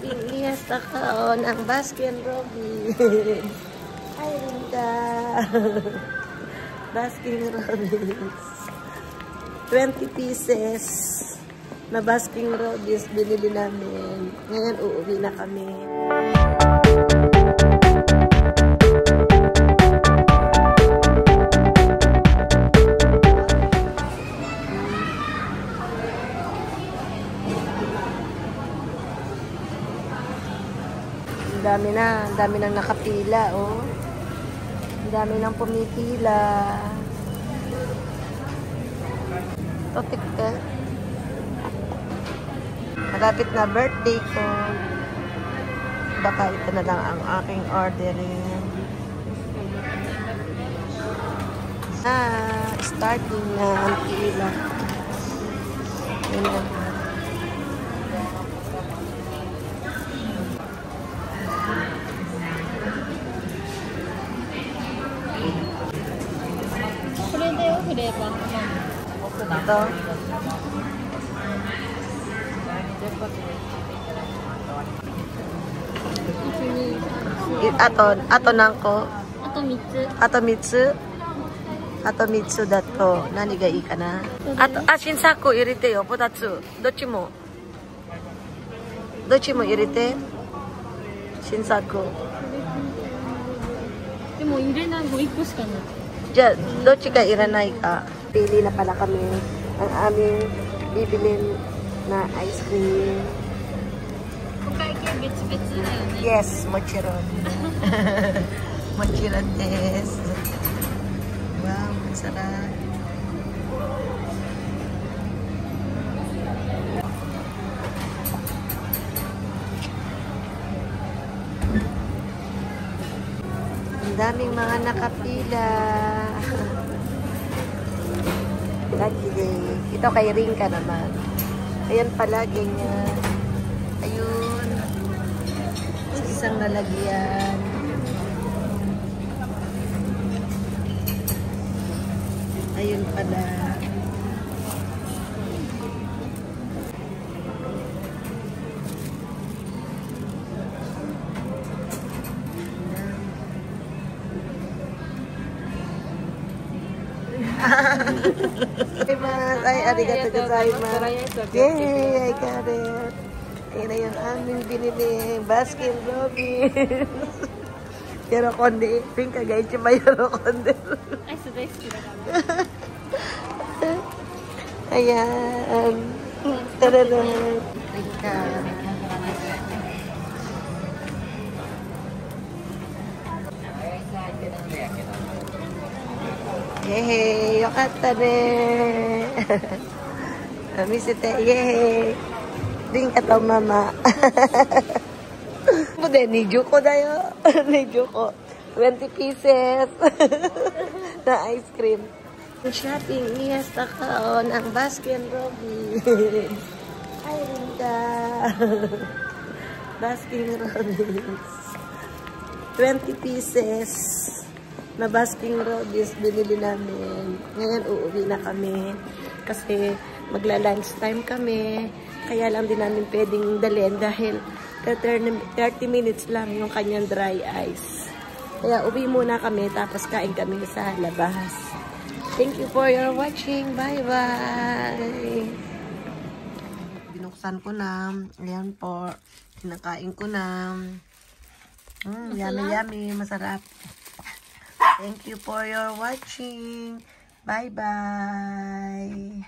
Iniesta ka ng Baskin Robbins. Ay, Linda. Baskin Robbins. 20 pieces na Baskin Robbins binili namin. Ngayon, uuwi na kami. Ang dami nang nakapila, oh. Ang dami nang pumipila. Topic ka. Malapit na birthday ko. Baka ito na lang ang aking ordering. Starting na ang pila. Yun lang. Ito. Ato nanko? Ato mitsu. Ato mitsu dato nani ga ii kana? Shinsaku irite yo, 2つ. どっちも入れて. Shinsaku. でも入れないも1個しかない。 Diyan, dochi ka iranay ka. Pili na pala kami ang aming bibilin na ice cream. Yes, mochiron. Mochiron des. Wow, ang sarap. Ang daming mga nakapila. Lucky day. Ito kay Rinka naman. Ayan pala, ganyan. Ayun. Sa isang lalagyan. Ayun pala. Ay, arigato gozaimasu. Yay, I got it. Ayan na yung aming binili. Baskin Robbins. Yorokonde. Pinka gaichi ba yorokonde? Ay, so daisuki da kara. Ayan. Tararan. Pinka. Yehey! Yokatta ne! Misete! Yehey! Rinka to mama! Bude, nijuko da yo! Nijuko! 20 pieces! na ice cream. Shopping, iniesta ka ng Baskin Robbins. Ay, Linda! Baskin Robbins. 20 pieces na Baskin Robbins binili namin. Ngayon, uuwi na kami. Kasi magla-lunch time kami. Kaya lang din namin pwedeng dalhin dahil 30 minutes lang yung kanyang dry ice. Kaya uwi muna kami tapos kain kami sa labas. Thank you for your watching. Bye-bye! Binuksan ko na. Ayan po. Kinakain ko na. Yummy, yummy. Masarap. Thank you for your watching. Bye-bye.